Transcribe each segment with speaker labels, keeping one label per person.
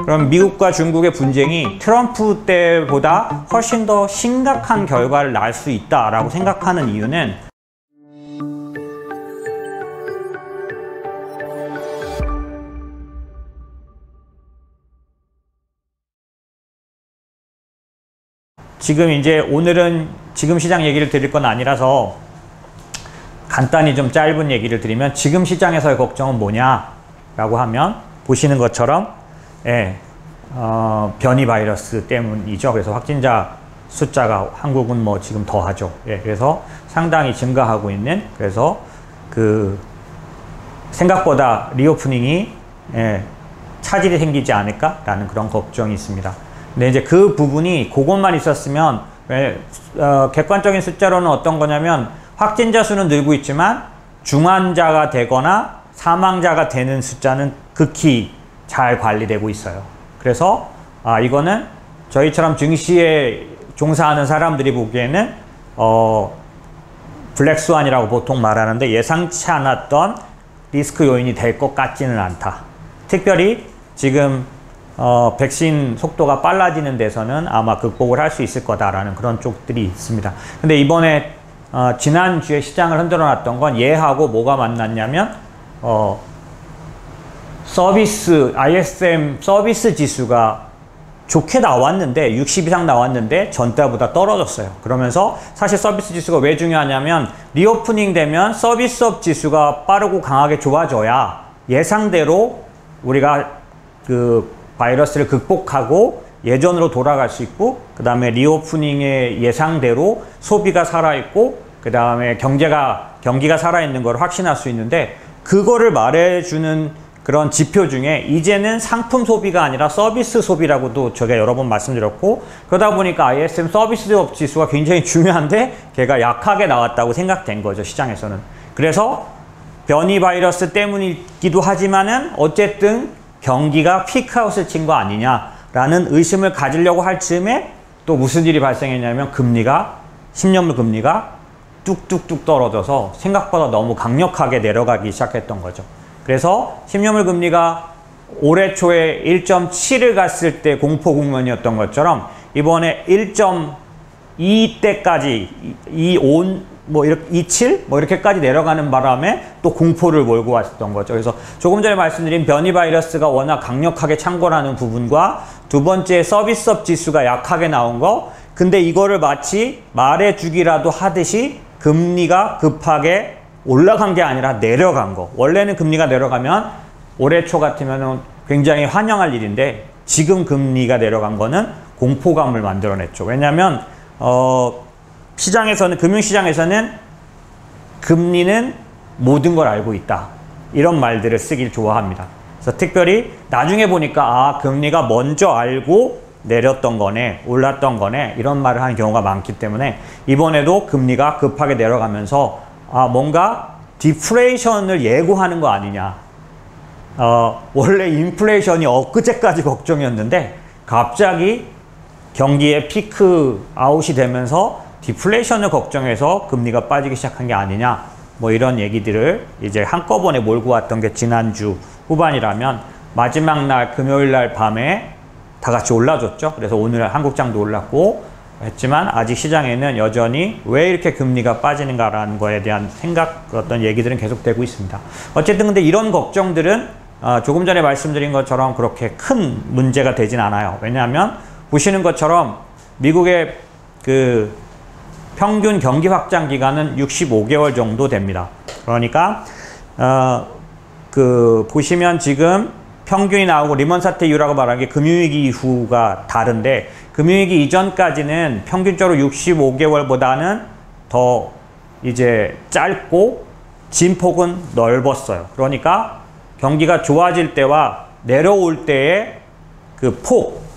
Speaker 1: 그럼 미국과 중국의 분쟁이 트럼프 때보다 훨씬 더 심각한 결과를 낳을 수 있다라고 생각하는 이유는 지금 이제 오늘은 지금 시장 얘기를 드릴 건 아니라서 간단히 좀 짧은 얘기를 드리면 지금 시장에서의 걱정은 뭐냐라고 하면 보시는 것처럼 변이 바이러스 때문이죠. 그래서 확진자 숫자가 한국은 뭐 지금 더하죠. 그래서 상당히 증가하고 있는 그래서 그 생각보다 리오프닝이 차질이 생기지 않을까라는 그런 걱정이 있습니다. 근데 이제 그 부분이 그것만 있었으면 객관적인 숫자로는 어떤 거냐면 확진자 수는 늘고 있지만 중환자가 되거나 사망자가 되는 숫자는 극히 잘 관리되고 있어요. 그래서 이거는 저희처럼 증시에 종사하는 사람들이 보기에는 블랙스완이라고 보통 말하는데 예상치 않았던 리스크 요인이 될 것 같지는 않다. 특별히 지금 백신 속도가 빨라지는 데서는 아마 극복을 할 수 있을 거다라는 그런 쪽들이 있습니다. 근데 이번에 지난주에 시장을 흔들어 놨던 건 얘하고 뭐가 만났냐면 ISM 서비스 지수가 좋게 나왔는데 60 이상 나왔는데 전달보다 떨어졌어요. 그러면서 사실 서비스 지수가 왜 중요하냐면 리오프닝 되면 서비스업 지수가 빠르고 강하게 좋아져야 예상대로 우리가 그 바이러스를 극복하고 예전으로 돌아갈 수 있고 그 다음에 리오프닝의 예상대로 소비가 살아있고 그 다음에 경기가 살아있는 걸 확신할 수 있는데 그거를 말해주는 그런 지표 중에 이제는 상품 소비가 아니라 서비스 소비라고도 제가 여러 번 말씀드렸고 그러다 보니까 ISM 서비스업 지수가 굉장히 중요한데 걔가 약하게 나왔다고 생각된 거죠. 시장에서는. 그래서 변이 바이러스 때문이기도 하지만은 어쨌든 경기가 피크아웃을 친 거 아니냐라는 의심을 가지려고 할 즈음에 또 무슨 일이 발생했냐면 10년물 금리가 뚝뚝뚝 떨어져서 생각보다 너무 강력하게 내려가기 시작했던 거죠. 그래서 10년물 금리가 올해 초에 1.7을 갔을 때 공포 국면이었던 것처럼 이번에 1.2대까지 27? 이렇게까지 내려가는 바람에 또 공포를 몰고 왔던 거죠. 그래서 조금 전에 말씀드린 변이 바이러스가 워낙 강력하게 창궐하는 부분과 두 번째 서비스업 지수가 약하게 나온 거 근데 이거를 마치 말해주기라도 하듯이 금리가 급하게 올라간 게 아니라 내려간 거. 원래는 금리가 내려가면 올해 초 같으면 굉장히 환영할 일인데 지금 금리가 내려간 거는 공포감을 만들어냈죠. 왜냐하면 시장에서는 금융시장에서는 금리는 모든 걸 알고 있다. 이런 말들을 쓰길 좋아합니다. 그래서 특별히 나중에 보니까 금리가 먼저 알고 내렸던 거네, 올랐던 거네 이런 말을 하는 경우가 많기 때문에 이번에도 금리가 급하게 내려가면서 뭔가 디플레이션을 예고하는 거 아니냐. 원래 인플레이션이 엊그제까지 걱정이었는데 갑자기 경기의 피크 아웃이 되면서 디플레이션을 걱정해서 금리가 빠지기 시작한 게 아니냐. 뭐 이런 얘기들을 이제 한꺼번에 몰고 왔던 게 지난주 후반이라면 마지막 날 금요일 날 밤에 다 같이 올라줬죠. 그래서 오늘 한국장도 올랐고 했지만 아직 시장에는 여전히 왜 이렇게 금리가 빠지는가라는 거에 대한 어떤 얘기들은 계속되고 있습니다. 어쨌든 근데 이런 걱정들은 조금 전에 말씀드린 것처럼 그렇게 큰 문제가 되진 않아요. 왜냐하면 보시는 것처럼 미국의 그 평균 경기 확장 기간은 65개월 정도 됩니다. 그러니까 보시면 지금 평균이 나오고 리먼 사태 이후라고 말하는 게 금융위기 이후가 다른데 금융위기 이전까지는 평균적으로 65개월보다는 더 이제 짧고 진폭은 넓었어요. 그러니까 경기가 좋아질 때와 내려올 때의 그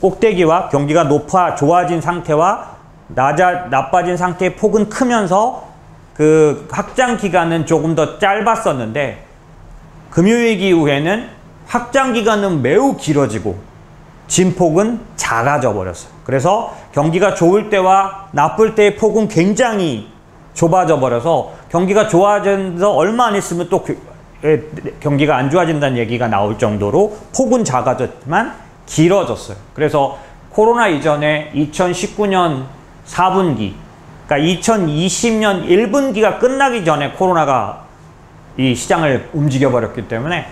Speaker 1: 꼭대기와 경기가 좋아진 상태와 나빠진 상태의 폭은 크면서 그 확장 기간은 조금 더 짧았었는데 금융위기 이후에는 확장 기간은 매우 길어지고 진폭은 작아져 버렸어요. 그래서 경기가 좋을 때와 나쁠 때의 폭은 굉장히 좁아져 버려서 경기가 좋아져서 얼마 안 있으면 또 경기가 안 좋아진다는 얘기가 나올 정도로 폭은 작아졌지만 길어졌어요. 그래서 코로나 이전에 2019년 4분기, 그러니까 2020년 1분기가 끝나기 전에 코로나가 이 시장을 움직여버렸기 때문에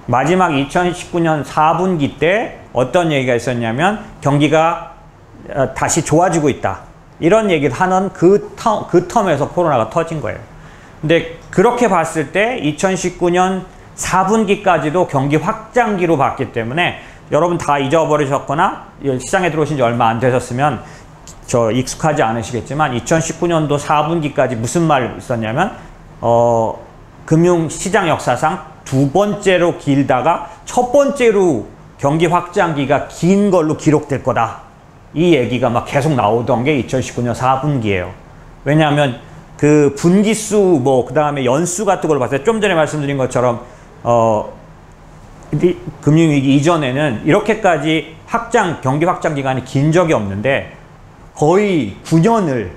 Speaker 1: 마지막 2019년 4분기 때 어떤 얘기가 있었냐면 경기가 다시 좋아지고 있다. 이런 얘기를 하는 그 텀에서 코로나가 터진 거예요. 근데 그렇게 봤을 때 2019년 4분기까지도 경기 확장기로 봤기 때문에 여러분 다 잊어버리셨거나 시장에 들어오신 지 얼마 안 되셨으면 익숙하지 않으시겠지만 2019년도 4분기까지 무슨 말 있었냐면 금융시장 역사상 두 번째로 길다가 첫 번째로 경기 확장기가 긴 걸로 기록될 거다. 이 얘기가 막 계속 나오던 게 2019년 4분기예요. 왜냐하면 그 분기수 그 다음에 연수 같은 걸 봤을 때 좀 전에 말씀드린 것처럼 금융위기 이전에는 이렇게까지 경기 확장 기간이 긴 적이 없는데 거의 9년을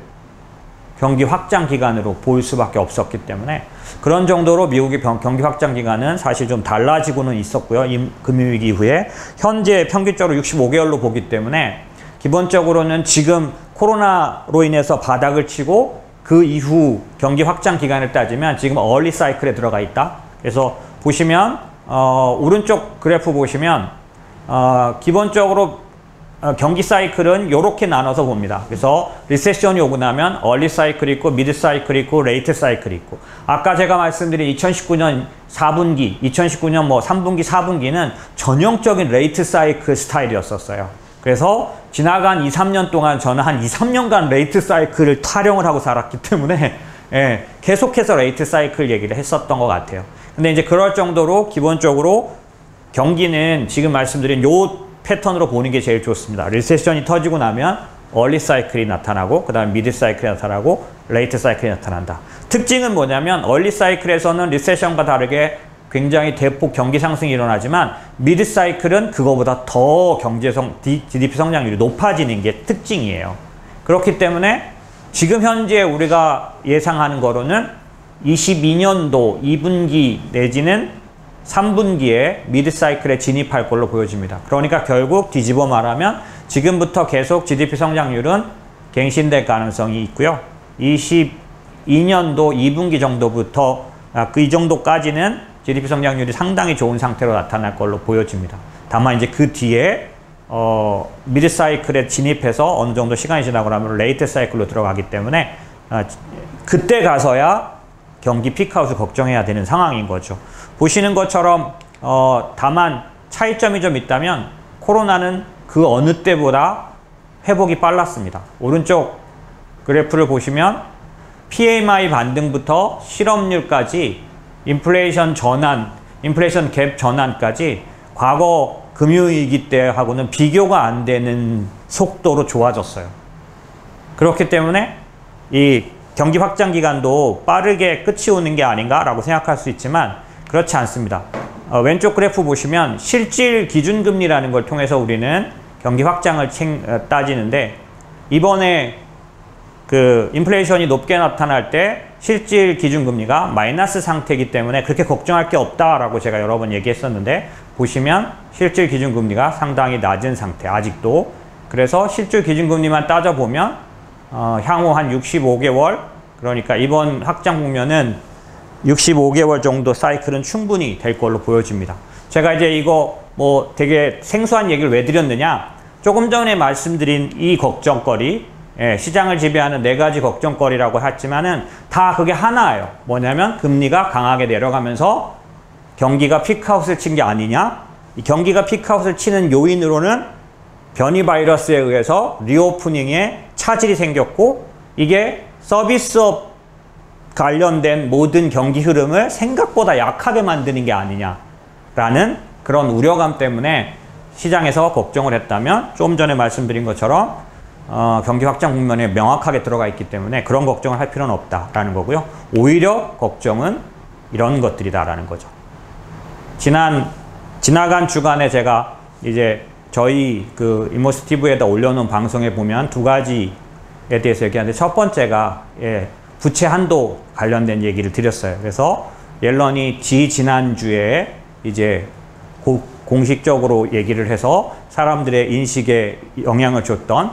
Speaker 1: 경기 확장 기간으로 볼 수밖에 없었기 때문에 그런 정도로 미국의 경기 확장 기간은 사실 좀 달라지고는 있었고요. 이 금융위기 이후에 현재 평균적으로 65개월로 보기 때문에 기본적으로는 지금 코로나로 인해서 바닥을 치고 그 이후 경기 확장 기간을 따지면 지금 얼리 사이클에 들어가 있다. 그래서 보시면 오른쪽 그래프 보시면 기본적으로 경기 사이클은 이렇게 나눠서 봅니다. 그래서 리세션이 오고 나면 얼리 사이클이 있고 미드 사이클이 있고 레이트 사이클이 있고 아까 제가 말씀드린 2019년 4분기, 2019년 3분기, 4분기는 전형적인 레이트 사이클 스타일이었었어요. 그래서 지나간 2, 3년 동안 저는 한 2, 3년간 레이트 사이클을 타령을 하고 살았기 때문에 계속해서 레이트 사이클 얘기를 했었던 것 같아요. 근데 이제 그럴 정도로 기본적으로 경기는 지금 말씀드린 요 패턴으로 보는 게 제일 좋습니다. 리세션이 터지고 나면 얼리 사이클이 나타나고 그 다음에 미드 사이클이 나타나고 레이트 사이클이 나타난다. 특징은 뭐냐면 얼리 사이클에서는 리세션과 다르게 굉장히 대폭 경기 상승이 일어나지만 미드 사이클은 그거보다 더 GDP 성장률이 높아지는 게 특징이에요. 그렇기 때문에 지금 현재 우리가 예상하는 거로는 22년도 2분기 내지는 3분기에 미드 사이클에 진입할 걸로 보여집니다. 그러니까 결국 뒤집어 말하면 지금부터 계속 GDP 성장률은 갱신될 가능성이 있고요. 22년도 2분기 정도부터 이 정도까지는 GDP 성장률이 상당히 좋은 상태로 나타날 걸로 보여집니다. 다만 이제 그 뒤에 미드 사이클에 진입해서 어느 정도 시간이 지나고 나면 레이트 사이클로 들어가기 때문에 그때 가서야 경기 피크아웃을 걱정해야 되는 상황인 거죠. 보시는 것처럼 다만 차이점이 좀 있다면 코로나는 그 어느 때보다 회복이 빨랐습니다. 오른쪽 그래프를 보시면 PMI 반등부터 실업률까지 인플레이션 갭 전환까지 과거 금융위기 때하고는 비교가 안 되는 속도로 좋아졌어요. 그렇기 때문에 이 경기 확장 기간도 빠르게 끝이 오는 게 아닌가라고 생각할 수 있지만 그렇지 않습니다. 왼쪽 그래프 보시면 실질 기준금리라는 걸 통해서 우리는 경기 확장을 따지는데 이번에 그 인플레이션이 높게 나타날 때 실질 기준금리가 마이너스 상태이기 때문에 그렇게 걱정할 게 없다라고 제가 여러 번 얘기했었는데 보시면 실질 기준금리가 상당히 낮은 상태 아직도. 그래서 실질 기준금리만 따져보면 향후 한 65개월 그러니까 이번 확장 국면은 65개월 정도 사이클은 충분히 될 걸로 보여집니다. 제가 이제 이거 되게 생소한 얘기를 왜 드렸느냐, 조금 전에 말씀드린 이 걱정거리, 시장을 지배하는 4가지 걱정거리라고 했지만은 다 그게 하나예요. 뭐냐면 금리가 강하게 내려가면서 경기가 피크아웃을 친 게 아니냐. 이 경기가 피크아웃을 치는 요인으로는 변이 바이러스에 의해서 리오프닝에 차질이 생겼고 이게 서비스업 관련된 모든 경기 흐름을 생각보다 약하게 만드는 게 아니냐라는 그런 우려감 때문에 시장에서 걱정을 했다면 좀 전에 말씀드린 것처럼 경기 확장 국면에 명확하게 들어가 있기 때문에 그런 걱정을 할 필요는 없다라는 거고요. 오히려 걱정은 이런 것들이다라는 거죠. 지나간 주간에 제가 이제 저희 그 이모스티브에다 올려놓은 방송에 보면 2가지에 대해서 얘기하는데 첫 번째가 부채 한도 관련된 얘기를 드렸어요. 그래서 옐런이 지난주에 이제 공식적으로 얘기를 해서 사람들의 인식에 영향을 줬던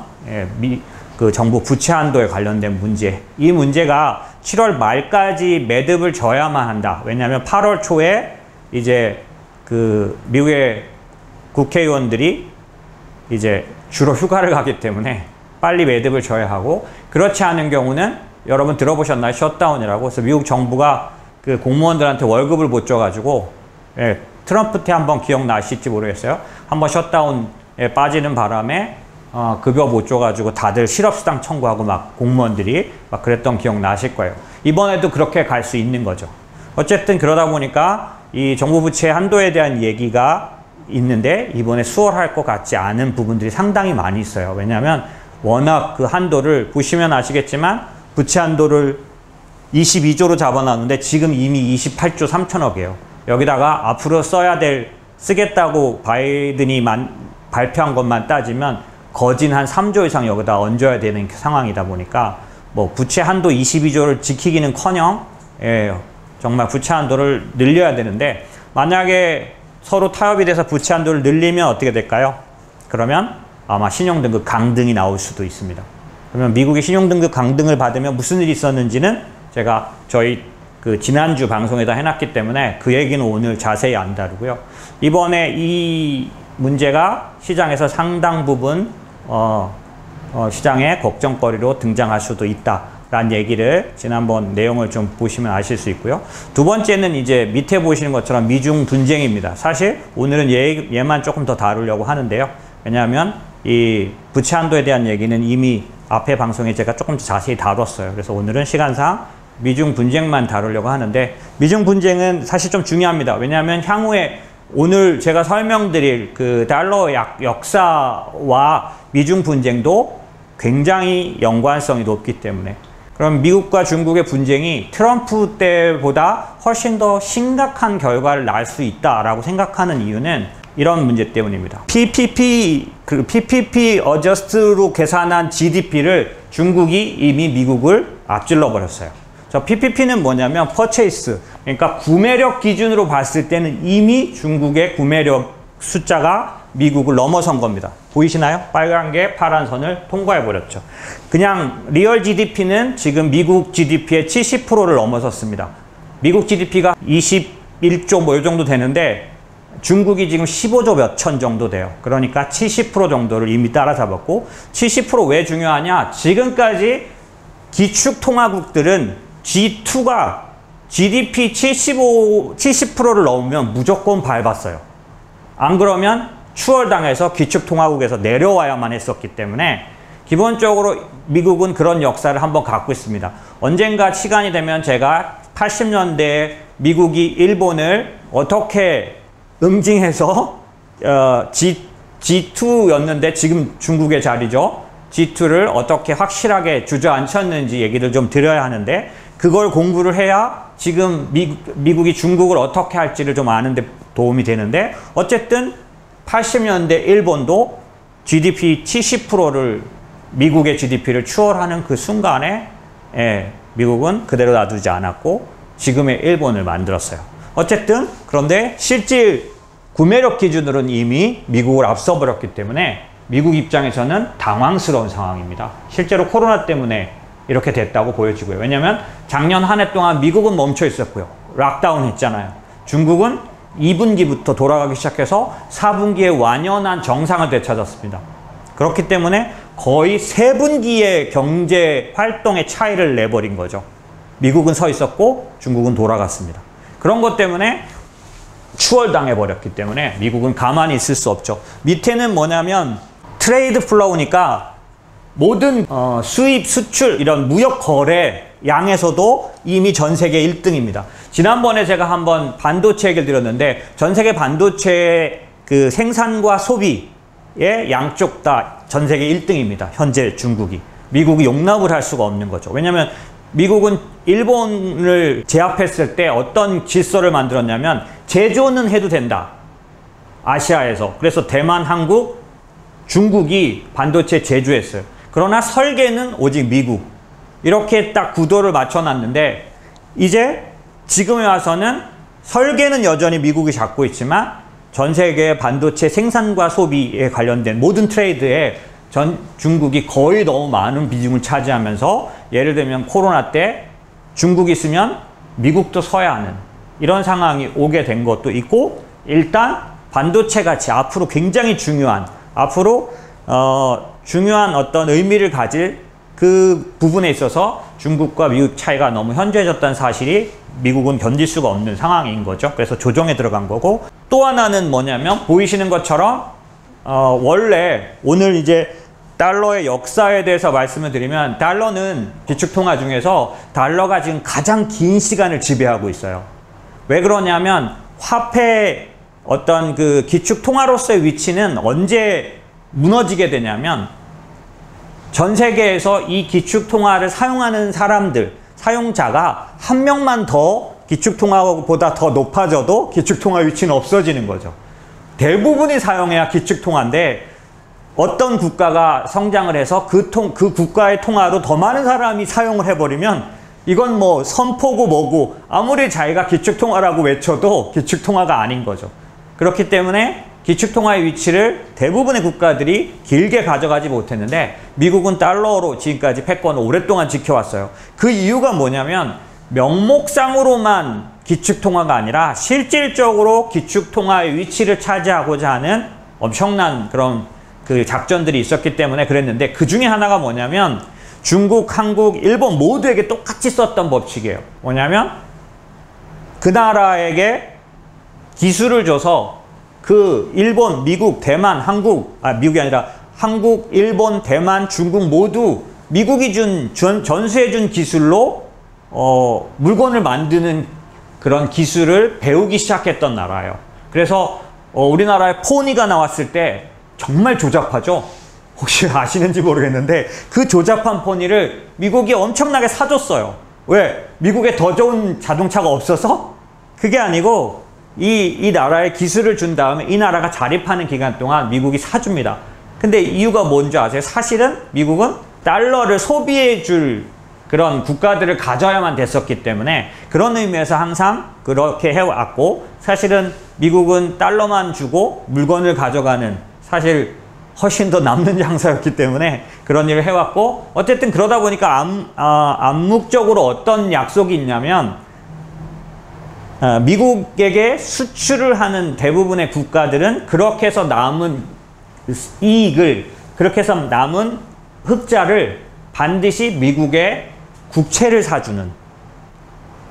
Speaker 1: 그 정부 부채 한도에 관련된 문제. 이 문제가 7월 말까지 매듭을 져야만 한다. 왜냐하면 8월 초에 이제 그 미국의 국회의원들이 이제 주로 휴가를 가기 때문에 빨리 매듭을 져야 하고, 그렇지 않은 경우는 여러분 들어보셨나요? 셧다운이라고. 그래서 미국 정부가 그 공무원들한테 월급을 못 줘가지고, 트럼프 때 한번 기억나실지 모르겠어요. 한번 셧다운에 빠지는 바람에 급여 못 줘가지고 다들 실업수당 청구하고 막 공무원들이 막 그랬던 기억 나실 거예요. 이번에도 그렇게 갈 수 있는 거죠. 어쨌든 그러다 보니까 이 정부 부채 한도에 대한 얘기가 있는데 이번에 수월할 것 같지 않은 부분들이 상당히 많이 있어요. 왜냐하면 워낙 그 한도를 보시면 아시겠지만 부채 한도를 22조로 잡아놨는데 지금 이미 28조 3천억이에요. 여기다가 앞으로 쓰겠다고 바이든이 발표한 것만 따지면 거진 한 3조 이상 여기다 얹어야 되는 상황이다 보니까 뭐 부채 한도 22조를 지키기는커녕 정말 부채 한도를 늘려야 되는데, 만약에 서로 타협이 돼서 부채 한도를 늘리면 어떻게 될까요? 그러면 아마 신용등급 강등이 나올 수도 있습니다. 그러면 미국의 신용등급 강등을 받으면 무슨 일이 있었는지는 제가 저희 그 지난주 방송에다 해놨기 때문에 그 얘기는 오늘 자세히 안 다루고요. 이번에 이 문제가 시장에서 상당 부분 시장의 걱정거리로 등장할 수도 있다라는 얘기를 지난번 내용을 좀 보시면 아실 수 있고요. 두 번째는 이제 밑에 보시는 것처럼 미중 분쟁입니다. 사실 오늘은 얘만 조금 더 다루려고 하는데요. 왜냐하면 이 부채 한도에 대한 얘기는 이미 앞에 방송에 제가 조금 더 자세히 다뤘어요. 그래서 오늘은 시간상 미중 분쟁만 다루려고 하는데, 미중 분쟁은 사실 좀 중요합니다. 왜냐하면 향후에 오늘 제가 설명드릴 그 달러 역사와 미중 분쟁도 굉장히 연관성이 높기 때문에, 그럼 미국과 중국의 분쟁이 트럼프 때보다 훨씬 더 심각한 결과를 낳을 수 있다라고 생각하는 이유는 이런 문제 때문입니다. PPP 어저스트로 계산한 GDP를 중국이 이미 미국을 앞질러 버렸어요. PPP는 뭐냐면 purchase, 그러니까 구매력 기준으로 봤을 때는 이미 중국의 구매력 숫자가 미국을 넘어선 겁니다. 보이시나요? 빨간 게 파란 선을 통과해 버렸죠. 그냥 리얼 GDP는 지금 미국 GDP의 70%를 넘어섰습니다. 미국 GDP가 21조 뭐 이 정도 되는데 중국이 지금 15조 몇 천 정도 돼요. 그러니까 70% 정도를 이미 따라잡았고, 70% 왜 중요하냐? 지금까지 기축통화국들은 G2가 GDP 70%를 넘으면 무조건 밟았어요. 안 그러면 추월당해서 기축통화국에서 내려와야만 했었기 때문에 기본적으로 미국은 그런 역사를 한번 갖고 있습니다. 언젠가 시간이 되면 제가 80년대에 미국이 일본을 어떻게 응징해서 G2였는데 지금 중국의 자리죠. G2를 어떻게 확실하게 주저앉혔는지 얘기를 좀 드려야 하는데, 그걸 공부를 해야 지금 미국이 중국을 어떻게 할지를 좀 아는 데 도움이 되는데, 어쨌든 80년대 일본도 GDP 70%를 미국의 GDP를 추월하는 그 순간에 미국은 그대로 놔두지 않았고 지금의 일본을 만들었어요. 어쨌든 그런데 실질 구매력 기준으로는 이미 미국을 앞서 버렸기 때문에 미국 입장에서는 당황스러운 상황입니다. 실제로 코로나 때문에 이렇게 됐다고 보여지고요. 왜냐하면 작년 한 해 동안 미국은 멈춰 있었고요. 락다운 했잖아요. 중국은 2분기부터 돌아가기 시작해서 4분기에 완연한 정상을 되찾았습니다. 그렇기 때문에 거의 3분기의 경제 활동의 차이를 내버린 거죠. 미국은 서 있었고 중국은 돌아갔습니다. 그런 것 때문에 추월당해 버렸기 때문에 미국은 가만히 있을 수 없죠. 밑에는 뭐냐면 트레이드 플로우니까 모든 수입, 수출 이런 무역 거래 양에서도 이미 전 세계 1등입니다. 지난번에 제가 한번 반도체 얘기를 드렸는데 전 세계 반도체 그 생산과 소비의 양쪽 다 전 세계 1등입니다. 현재 중국이. 미국이 용납을 할 수가 없는 거죠. 왜냐하면 미국은 일본을 제압했을 때 어떤 질서를 만들었냐면 제조는 해도 된다. 아시아에서. 그래서 대만, 한국, 중국이 반도체 제조했어요. 그러나 설계는 오직 미국. 이렇게 딱 구도를 맞춰놨는데 이제 지금에 와서는 설계는 여전히 미국이 잡고 있지만 전 세계 반도체 생산과 소비에 관련된 모든 트레이드에 중국이 거의 너무 많은 비중을 차지하면서 예를 들면 코로나 때 중국이 있으면 미국도 서야 하는 이런 상황이 오게 된 것도 있고, 일단 반도체 같이 앞으로 굉장히 중요한 중요한 어떤 의미를 가질 그 부분에 있어서 중국과 미국 차이가 너무 현저해졌다는 사실이 미국은 견딜 수가 없는 상황인 거죠. 그래서 조정에 들어간 거고, 또 하나는 뭐냐면 보이시는 것처럼 원래 오늘 이제 달러의 역사에 대해서 말씀을 드리면, 달러는 기축통화 중에서 달러가 지금 가장 긴 시간을 지배하고 있어요. 왜 그러냐면 화폐 어떤 그 기축통화로서의 위치는 언제 무너지게 되냐면, 전 세계에서 이 기축통화를 사용하는 사용자가 한 명만 더 기축통화보다 더 높아져도 기축통화 위치는 없어지는 거죠. 대부분이 사용해야 기축통화인데, 어떤 국가가 성장을 해서 그 국가의 통화로 더 많은 사람이 사용을 해버리면 이건 뭐 선포고 뭐고 아무리 자기가 기축통화라고 외쳐도 기축통화가 아닌 거죠. 그렇기 때문에 기축통화의 위치를 대부분의 국가들이 길게 가져가지 못했는데, 미국은 달러로 지금까지 패권을 오랫동안 지켜왔어요. 그 이유가 뭐냐면 명목상으로만 기축통화가 아니라 실질적으로 기축통화의 위치를 차지하고자 하는 엄청난 그런 그 작전들이 있었기 때문에 그랬는데, 그 중에 하나가 뭐냐면 중국, 한국, 일본 모두에게 똑같이 썼던 법칙이에요. 뭐냐면 그 나라에게 기술을 줘서 그 일본, 미국, 대만, 미국이 아니라 한국, 일본, 대만, 중국 모두 미국이 전수해준 기술로 물건을 만드는 그런 기술을 배우기 시작했던 나라예요. 그래서 우리나라에 포니가 나왔을 때 정말 조잡하죠. 혹시 아시는지 모르겠는데 그 조잡한 포니를 미국이 엄청나게 사줬어요. 왜? 미국에 더 좋은 자동차가 없어서? 그게 아니고 이 나라에 기술을 준 다음에 이 나라가 자립하는 기간 동안 미국이 사줍니다. 근데 이유가 뭔지 아세요? 사실은 미국은 달러를 소비해 줄 그런 국가들을 가져야만 됐었기 때문에, 그런 의미에서 항상 그렇게 해왔고, 사실은 미국은 달러만 주고 물건을 가져가는, 사실 훨씬 더 남는 장사였기 때문에 그런 일을 해왔고, 어쨌든 그러다 보니까 암묵적으로 어떤 약속이 있냐면, 미국에게 수출을 하는 대부분의 국가들은 그렇게 해서 남은 이익을, 그렇게 해서 남은 흑자를 반드시 미국에 국채를 사주는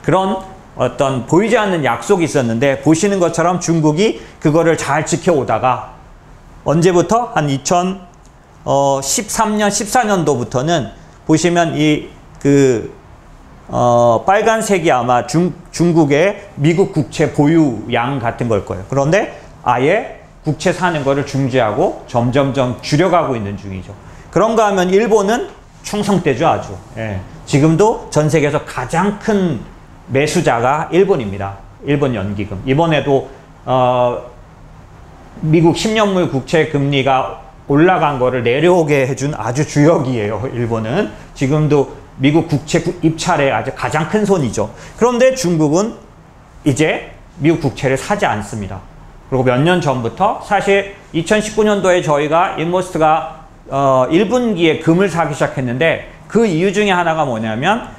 Speaker 1: 그런 어떤 보이지 않는 약속이 있었는데, 보시는 것처럼 중국이 그거를 잘 지켜오다가 언제부터? 한 2013년, 14년도부터는 보시면 빨간색이 아마 중국의 미국 국채 보유량 같은 걸 거예요. 그런데 아예 국채 사는 거를 중지하고 점점점 줄여가고 있는 중이죠. 그런가 하면 일본은 충성되죠, 아주. 예. 지금도 전 세계에서 가장 큰 매수자가 일본입니다. 일본 연기금. 이번에도 미국 10년물 국채 금리가 올라간 거를 내려오게 해준 아주 주역이에요, 일본은. 지금도 미국 국채 입찰에 아주 가장 큰 손이죠. 그런데 중국은 이제 미국 국채를 사지 않습니다. 그리고 몇 년 전부터, 사실 2019년도에 저희가 인모스트가 1분기에 금을 사기 시작했는데, 그 이유 중에 하나가 뭐냐면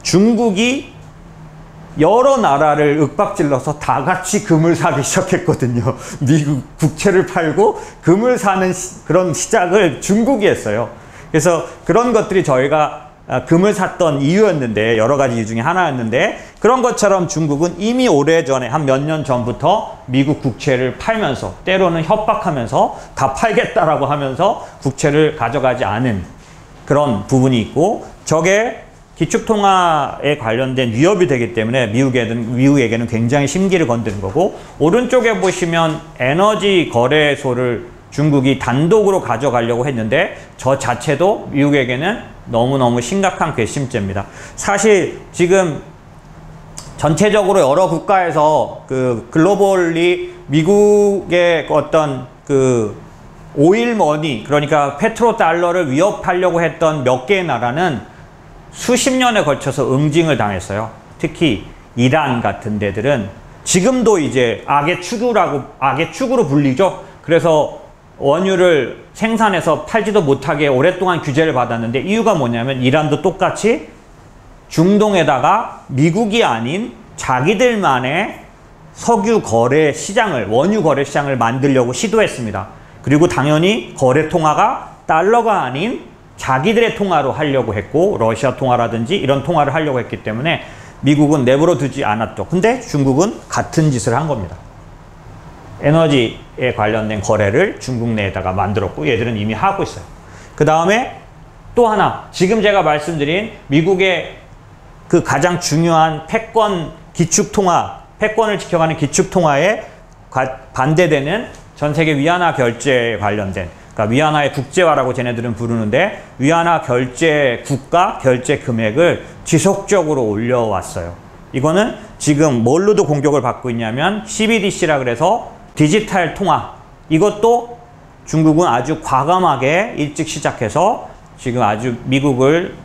Speaker 1: 중국이 여러 나라를 윽박질러서 다 같이 금을 사기 시작했거든요. 미국 국채를 팔고 금을 사는 그런 시작을 중국이 했어요. 그래서 그런 것들이 저희가 금을 샀던 이유였는데, 여러 가지 이유 중에 하나였는데, 그런 것처럼 중국은 이미 오래전에 한 몇 년 전부터 미국 국채를 팔면서, 때로는 협박하면서 다 팔겠다라고 하면서 국채를 가져가지 않은 그런 부분이 있고, 저게 기축통화에 관련된 위협이 되기 때문에 미국에게는 굉장히 심기를 건드는 거고, 오른쪽에 보시면 에너지 거래소를 중국이 단독으로 가져가려고 했는데, 저 자체도 미국에게는 너무너무 심각한 괘씸죄입니다. 사실 지금 전체적으로 여러 국가에서 글로벌리 미국의 어떤 오일 머니, 그러니까 페트로 달러를 위협하려고 했던 몇 개의 나라는 수십 년에 걸쳐서 응징을 당했어요. 특히 이란 같은 데들은 지금도 이제 악의 축으로 불리죠. 그래서 원유를 생산해서 팔지도 못하게 오랫동안 규제를 받았는데 이유가 뭐냐면 이란도 똑같이 중동에다가 미국이 아닌 자기들만의 석유 거래 시장을, 원유 거래 시장을 만들려고 시도했습니다. 그리고 당연히 거래 통화가 달러가 아닌 자기들의 통화로 하려고 했고, 러시아 통화라든지 이런 통화를 하려고 했기 때문에 미국은 내버려 두지 않았죠. 근데 중국은 같은 짓을 한 겁니다. 에너지에 관련된 거래를 중국 내에다가 만들었고 얘들은 이미 하고 있어요. 그 다음에 또 하나, 지금 제가 말씀드린 미국의 그 가장 중요한 패권 기축통화, 패권을 지켜가는 기축통화에 반대되는 전 세계 위안화 결제에 관련된, 그러니까 위안화의 국제화라고 쟤네들은 부르는데, 위안화 결제 국가 결제 금액을 지속적으로 올려왔어요. 이거는 지금 뭘로도 공격을 받고 있냐면 CBDC라 그래서 디지털 통화, 이것도 중국은 아주 과감하게 일찍 시작해서 지금 아주 미국을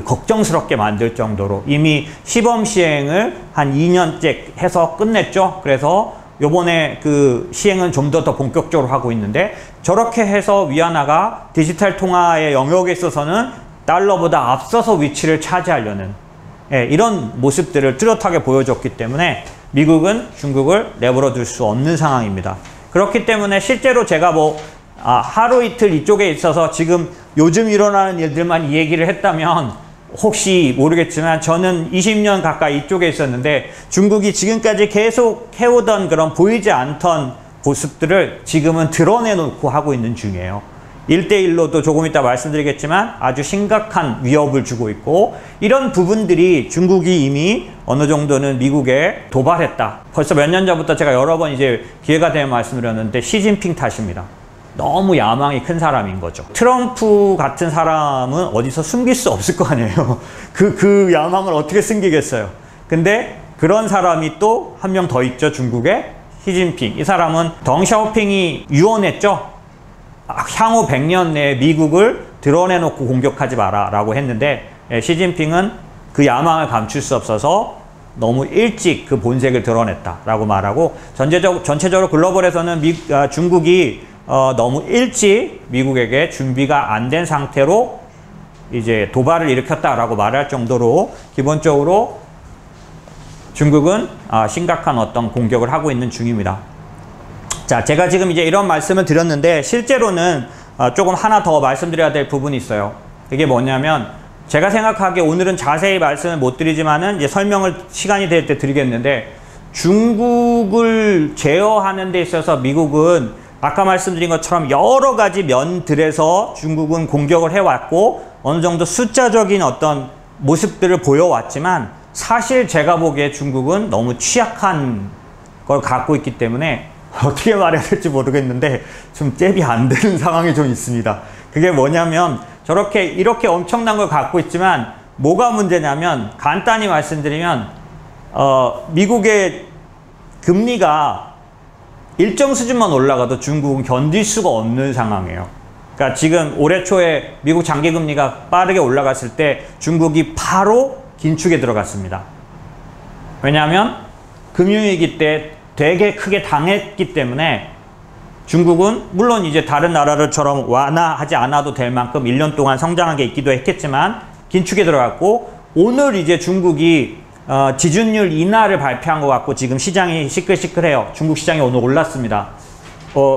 Speaker 1: 걱정스럽게 만들 정도로 이미 시범 시행을 한 2년째 해서 끝냈죠. 그래서 요번에 그 시행은 좀 더 본격적으로 하고 있는데, 저렇게 해서 위안화가 디지털 통화의 영역에 있어서는 달러보다 앞서서 위치를 차지하려는, 이런 모습들을 뚜렷하게 보여줬기 때문에 미국은 중국을 내버려 둘 수 없는 상황입니다. 그렇기 때문에 실제로 제가 하루 이틀 이쪽에 있어서 지금 요즘 일어나는 일들만 이 얘기를 했다면 혹시 모르겠지만 저는 20년 가까이 이쪽에 있었는데 중국이 지금까지 계속 해오던 그런 보이지 않던 모습들을 지금은 드러내놓고 하고 있는 중이에요. 1대1로도 조금 이따 말씀드리겠지만 아주 심각한 위협을 주고 있고, 이런 부분들이 중국이 이미 어느 정도는 미국에 도발했다. 벌써 몇 년 전부터 제가 여러 번 이제 기회가 되면 말씀드렸는데 시진핑 탓입니다. 너무 야망이 큰 사람인 거죠. 트럼프 같은 사람은 어디서 숨길 수 없을 거 아니에요. 그 야망을 어떻게 숨기겠어요. 근데 그런 사람이 또 한 명 더 있죠. 중국에 시진핑. 이 사람은 덩샤오핑이 유언했죠. 향후 100년 내에 미국을 드러내놓고 공격하지 마라 라고 했는데, 시진핑은 그 야망을 감출 수 없어서 너무 일찍 그 본색을 드러냈다 라고 말하고, 전체적으로 글로벌에서는 중국이 너무 일찍 미국에게 준비가 안 된 상태로 이제 도발을 일으켰다라고 말할 정도로 기본적으로 중국은 심각한 어떤 공격을 하고 있는 중입니다. 자, 제가 지금 이제 이런 말씀을 드렸는데 실제로는 조금 하나 더 말씀드려야 될 부분이 있어요. 이게 뭐냐면, 제가 생각하기에 오늘은 자세히 말씀을 못 드리지만은 이제 설명을 시간이 될 때 드리겠는데, 중국을 제어하는 데 있어서 미국은 아까 말씀드린 것처럼 여러 가지 면들에서 중국은 공격을 해왔고 어느 정도 숫자적인 어떤 모습들을 보여왔지만, 사실 제가 보기에 중국은 너무 취약한 걸 갖고 있기 때문에 어떻게 말해야 될지 모르겠는데 좀 잽이 안 되는 상황이 좀 있습니다. 그게 뭐냐면, 이렇게 엄청난 걸 갖고 있지만 뭐가 문제냐면, 간단히 말씀드리면 미국의 금리가 일정 수준만 올라가도 중국은 견딜 수가 없는 상황이에요. 그러니까 지금 올해 초에 미국 장기금리가 빠르게 올라갔을 때 중국이 바로 긴축에 들어갔습니다. 왜냐하면 금융위기 때 되게 크게 당했기 때문에 중국은 물론 이제 다른 나라들처럼 완화하지 않아도 될 만큼 1년 동안 성장한 게 있기도 했겠지만 긴축에 들어갔고, 오늘 이제 중국이 지준율 인하를 발표한 것 같고 지금 시장이 시끌시끌해요. 중국 시장이 오늘 올랐습니다.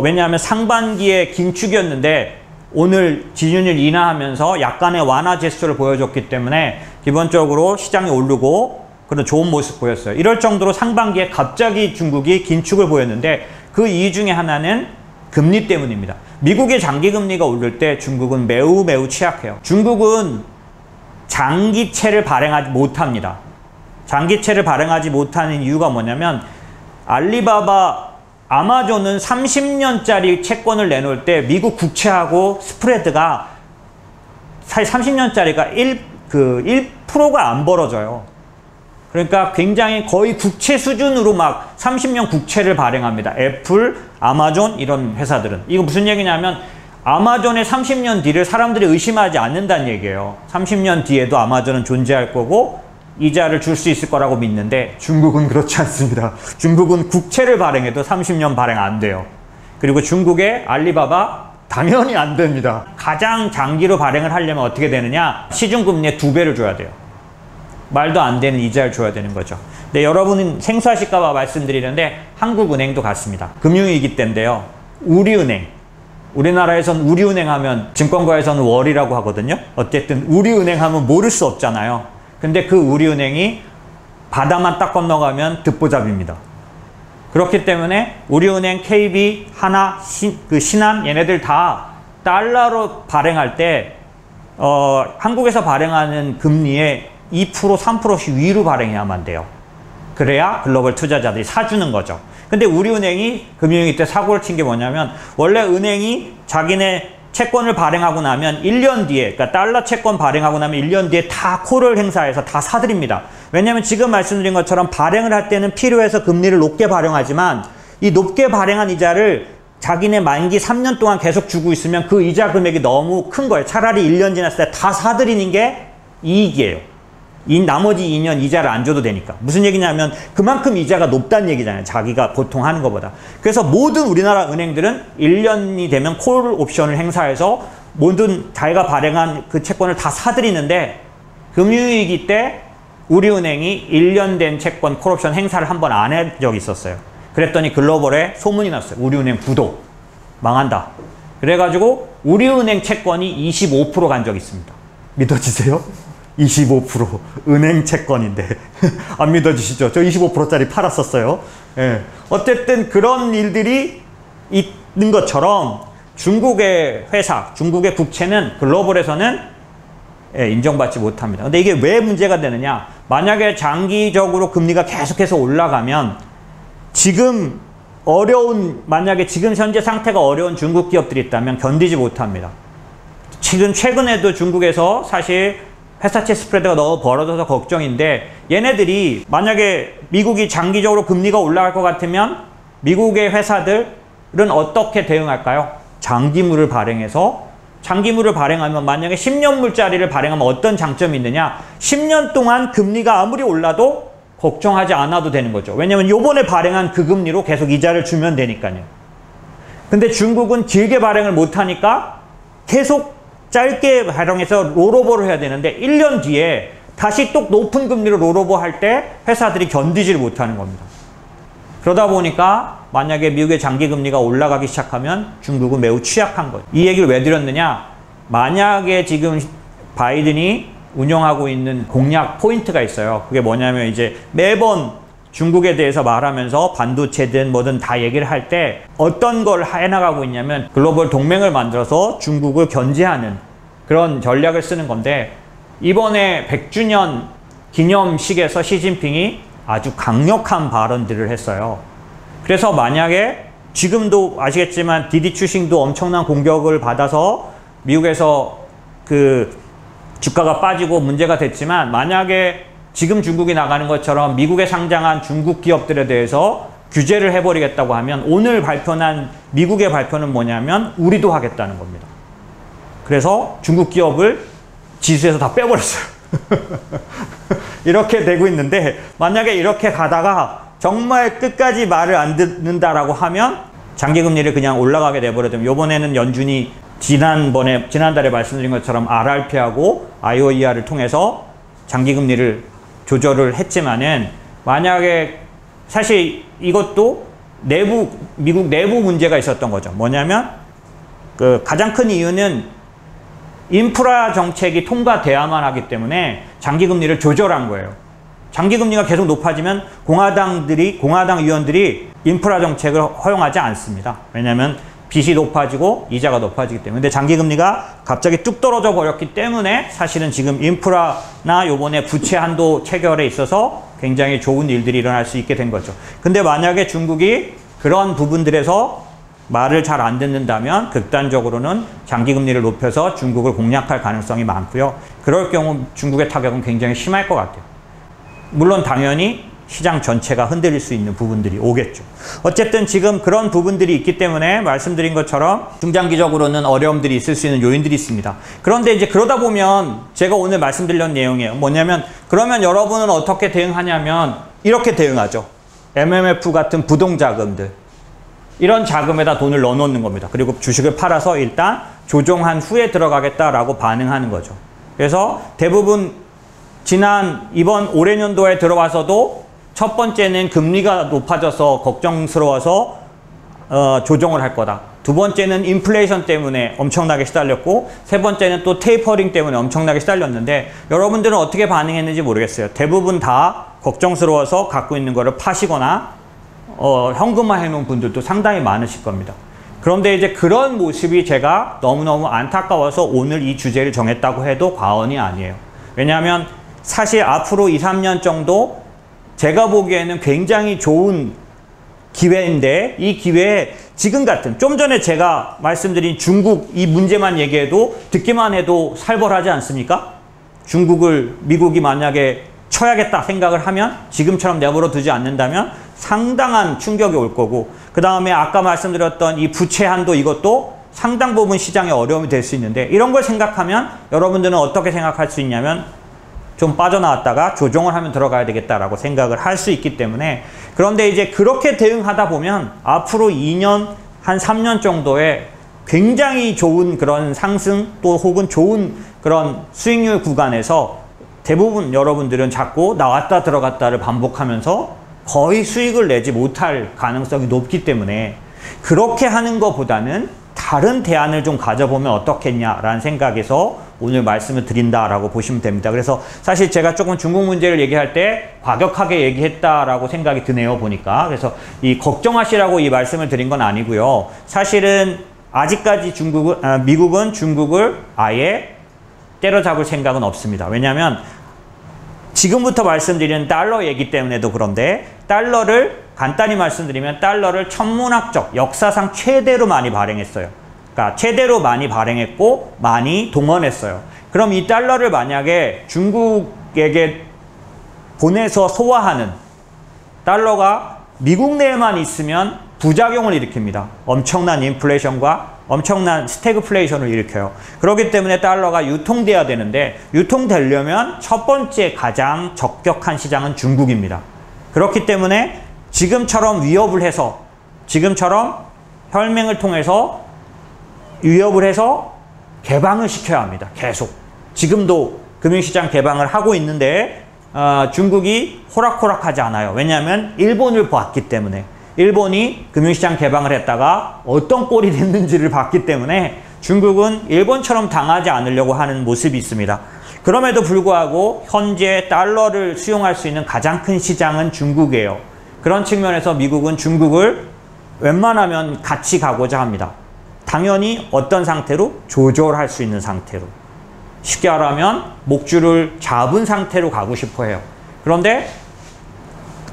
Speaker 1: 왜냐하면 상반기에 긴축이었는데 오늘 지준율 인하하면서 약간의 완화 제스처를 보여줬기 때문에 기본적으로 시장이 오르고 그런 좋은 모습 보였어요. 이럴 정도로 상반기에 갑자기 중국이 긴축을 보였는데 그 이유 중에 하나는 금리 때문입니다. 미국의 장기금리가 오를 때 중국은 매우 취약해요. 중국은 장기채를 발행하지 못합니다. 장기채를 발행하지 못하는 이유가 뭐냐면, 알리바바, 아마존은 30년짜리 채권을 내놓을 때 미국 국채하고 스프레드가 사실 30년짜리가 1%가 안 벌어져요. 그러니까 굉장히 거의 국채 수준으로 막 30년 국채를 발행합니다. 애플, 아마존 이런 회사들은. 이거 무슨 얘기냐면, 아마존의 30년 뒤를 사람들이 의심하지 않는다는 얘기예요. 30년 뒤에도 아마존은 존재할 거고 이자를 줄 수 있을 거라고 믿는데 중국은 그렇지 않습니다. 중국은 국채를 발행해도 30년 발행 안 돼요. 그리고 중국의 알리바바 당연히 안 됩니다. 가장 장기로 발행을 하려면 어떻게 되느냐? 시중금리의 2배를 줘야 돼요. 말도 안 되는 이자를 줘야 되는 거죠. 근데 여러분은 생소하실까 봐 말씀드리는데 한국은행도 같습니다. 금융위기 때인데요. 우리은행, 우리나라에선 우리은행 하면 증권가에서는 월이라고 하거든요. 어쨌든 우리은행 하면 모를 수 없잖아요. 근데 그 우리은행이 바다만 딱 건너가면 듣보잡입니다. 그렇기 때문에 우리은행, KB, 하나, 신한 얘네들 다 달러로 발행할 때 한국에서 발행하는 금리의 2%, 3%씩 위로 발행해야만 돼요. 그래야 글로벌 투자자들이 사주는 거죠. 근데 우리은행이 금융위기 때 사고를 친 게 뭐냐면 원래 은행이 자기네 채권을 발행하고 나면 1년 뒤에, 그러니까 달러 채권 발행하고 나면 1년 뒤에 다 콜을 행사해서 다 사들입니다. 왜냐하면 지금 말씀드린 것처럼 발행을 할 때는 필요해서 금리를 높게 발행하지만 이 높게 발행한 이자를 자기네 만기 3년 동안 계속 주고 있으면 그 이자 금액이 너무 큰 거예요. 차라리 1년 지났을 때 다 사들이는 게 이익이에요. 이 나머지 2년 이자를 안 줘도 되니까. 무슨 얘기냐면 그만큼 이자가 높다는 얘기잖아요. 자기가 보통 하는 것보다. 그래서 모든 우리나라 은행들은 1년이 되면 콜 옵션을 행사해서 모든 자기가 발행한 그 채권을 다 사들이는데 금융위기 때 우리은행이 1년 된 채권 콜 옵션 행사를 한 번 안 한 적이 있었어요. 그랬더니 글로벌에 소문이 났어요. 우리은행 부도. 망한다. 그래가지고 우리은행 채권이 25% 간 적이 있습니다. 믿어지세요? 25% 은행 채권인데 안 믿어지시죠? 저 25%짜리 팔았었어요. 예. 어쨌든 그런 일들이 있는 것처럼 중국의 회사, 중국의 국채는 글로벌에서는 인정받지 못합니다. 근데 이게 왜 문제가 되느냐? 만약에 장기적으로 금리가 계속해서 올라가면 지금 만약에 지금 현재 상태가 어려운 중국 기업들이 있다면 견디지 못합니다. 지금 최근에도 중국에서 사실 회사채 스프레드가 너무 벌어져서 걱정인데 얘네들이 만약에 미국이 장기적으로 금리가 올라갈 것 같으면 미국의 회사들은 어떻게 대응할까요? 장기물을 발행해서 장기물을 발행하면 만약에 10년물짜리를 발행하면 어떤 장점이 있느냐? 10년 동안 금리가 아무리 올라도 걱정하지 않아도 되는 거죠. 왜냐면 요번에 발행한 그 금리로 계속 이자를 주면 되니까요. 근데 중국은 길게 발행을 못하니까 계속 짧게 발행해서 롤오버를 해야 되는데 1년 뒤에 다시 또 높은 금리로 롤오버 할 때 회사들이 견디지를 못하는 겁니다. 그러다 보니까 만약에 미국의 장기금리가 올라가기 시작하면 중국은 매우 취약한 거죠. 이 얘기를 왜 드렸느냐? 만약에 지금 바이든이 운영하고 있는 공약 포인트가 있어요. 그게 뭐냐면 이제 매번 중국에 대해서 말하면서 반도체든 뭐든 다 얘기를 할 때 어떤 걸 해나가고 있냐면 글로벌 동맹을 만들어서 중국을 견제하는 그런 전략을 쓰는 건데 이번에 100주년 기념식에서 시진핑이 아주 강력한 발언들을 했어요. 그래서 만약에 지금도 아시겠지만 디디 추싱도 엄청난 공격을 받아서 미국에서 그 주가가 빠지고 문제가 됐지만 만약에 지금 중국이 나가는 것처럼 미국에 상장한 중국 기업들에 대해서 규제를 해버리겠다고 하면 오늘 발표한 미국의 발표는 뭐냐면 우리도 하겠다는 겁니다. 그래서 중국 기업을 지수에서 다 빼버렸어요. 이렇게 되고 있는데 만약에 이렇게 가다가 정말 끝까지 말을 안 듣는다라고 하면 장기금리를 그냥 올라가게 내버려두면 이번에는 연준이 지난달에 말씀드린 것처럼 RRP하고 IOER을 통해서 장기금리를 조절을 했지만은 만약에 사실 이것도 미국 내부 문제가 있었던 거죠. 뭐냐면 그 가장 큰 이유는 인프라 정책이 통과돼야만 하기 때문에 장기금리를 조절한 거예요. 장기금리가 계속 높아지면 공화당 의원들이 인프라 정책을 허용하지 않습니다. 왜냐하면 빚이 높아지고 이자가 높아지기 때문에. 근데 장기금리가 갑자기 뚝 떨어져 버렸기 때문에 사실은 지금 인프라나 요번에 부채 한도 체결에 있어서 굉장히 좋은 일들이 일어날 수 있게 된 거죠. 근데 만약에 중국이 그런 부분들에서 말을 잘 안 듣는다면 극단적으로는 장기금리를 높여서 중국을 공략할 가능성이 많고요. 그럴 경우 중국의 타격은 굉장히 심할 것 같아요. 물론 당연히 시장 전체가 흔들릴 수 있는 부분들이 오겠죠. 어쨌든 지금 그런 부분들이 있기 때문에 말씀드린 것처럼 중장기적으로는 어려움들이 있을 수 있는 요인들이 있습니다. 그런데 이제 그러다 보면 제가 오늘 말씀드린 내용이에요. 뭐냐면 그러면 여러분은 어떻게 대응하냐면 이렇게 대응하죠. MMF 같은 부동자금들. 이런 자금에다 돈을 넣어놓는 겁니다. 그리고 주식을 팔아서 일단 조정한 후에 들어가겠다라고 반응하는 거죠. 그래서 대부분 이번 올해 년도에 들어와서도 첫 번째는 금리가 높아져서 걱정스러워서 조정을 할 거다. 두 번째는 인플레이션 때문에 엄청나게 시달렸고 세 번째는 또 테이퍼링 때문에 엄청나게 시달렸는데 여러분들은 어떻게 반응했는지 모르겠어요. 대부분 다 걱정스러워서 갖고 있는 거를 파시거나 현금화 해놓은 분들도 상당히 많으실 겁니다. 그런데 이제 그런 모습이 제가 너무너무 안타까워서 오늘 이 주제를 정했다고 해도 과언이 아니에요. 왜냐하면 사실 앞으로 2, 3년 정도 제가 보기에는 굉장히 좋은 기회인데 이 기회에 지금 같은 좀 전에 제가 말씀드린 중국 이 문제만 얘기해도 듣기만 해도 살벌하지 않습니까? 미국이 만약에 쳐야겠다 생각을 하면 지금처럼 내버려 두지 않는다면 상당한 충격이 올 거고 그 다음에 아까 말씀드렸던 이 부채 한도 이것도 상당 부분 시장에 어려움이 될 수 있는데 이런 걸 생각하면 여러분들은 어떻게 생각할 수 있냐면 좀 빠져나왔다가 조정을 하면 들어가야 되겠다라고 생각을 할 수 있기 때문에 그런데 이제 그렇게 대응하다 보면 앞으로 2년 한 3년 정도에 굉장히 좋은 그런 상승 또 혹은 좋은 그런 수익률 구간에서 대부분 여러분들은 자꾸 나왔다 들어갔다를 반복하면서 거의 수익을 내지 못할 가능성이 높기 때문에 그렇게 하는 것보다는 다른 대안을 좀 가져보면 어떻겠냐라는 생각에서 오늘 말씀을 드린다라고 보시면 됩니다. 그래서 사실 제가 조금 중국 문제를 얘기할 때 과격하게 얘기했다라고 생각이 드네요, 보니까. 그래서 이 걱정하시라고 이 말씀을 드린 건 아니고요. 사실은 아직까지 미국은 중국을 아예 때려잡을 생각은 없습니다. 왜냐하면 지금부터 말씀드리는 달러 얘기 때문에도 그런데 달러를 간단히 말씀드리면 달러를 천문학적 역사상 최대로 많이 발행했어요. 그러니까 최대로 많이 발행했고 많이 동원했어요. 그럼 이 달러를 만약에 중국에게 보내서 소화하는 달러가 미국 내에만 있으면 부작용을 일으킵니다. 엄청난 인플레이션과 엄청난 스태그플레이션을 일으켜요. 그렇기 때문에 달러가 유통돼야 되는데 유통되려면 첫 번째 가장 적격한 시장은 중국입니다. 그렇기 때문에 지금처럼 위협을 해서 지금처럼 혈맹을 통해서 위협을 해서 개방을 시켜야 합니다. 계속. 지금도 금융시장 개방을 하고 있는데 중국이 호락호락하지 않아요. 왜냐하면 일본을 봤기 때문에. 일본이 금융시장 개방을 했다가 어떤 꼴이 됐는지를 봤기 때문에 중국은 일본처럼 당하지 않으려고 하는 모습이 있습니다. 그럼에도 불구하고 현재 달러를 수용할 수 있는 가장 큰 시장은 중국이에요. 그런 측면에서 미국은 중국을 웬만하면 같이 가고자 합니다. 당연히 어떤 상태로? 조절할 수 있는 상태로. 쉽게 말하면 목줄을 잡은 상태로 가고 싶어 해요. 그런데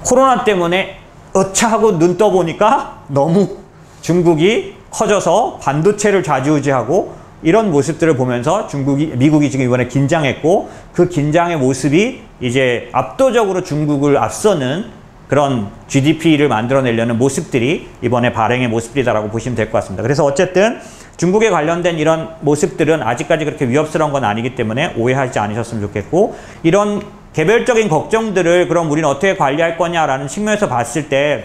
Speaker 1: 코로나 때문에 어차하고 눈 떠보니까 너무 중국이 커져서 반도체를 좌지우지하고 이런 모습들을 보면서 미국이 지금 이번에 긴장했고 그 긴장의 모습이 이제 압도적으로 중국을 앞서는 그런 GDP를 만들어내려는 모습들이 이번에 발행의 모습이다라고 보시면 될 것 같습니다. 그래서 어쨌든 중국에 관련된 이런 모습들은 아직까지 그렇게 위협스러운 건 아니기 때문에 오해하지 않으셨으면 좋겠고 이런 개별적인 걱정들을 그럼 우리는 어떻게 관리할 거냐라는 측면에서 봤을 때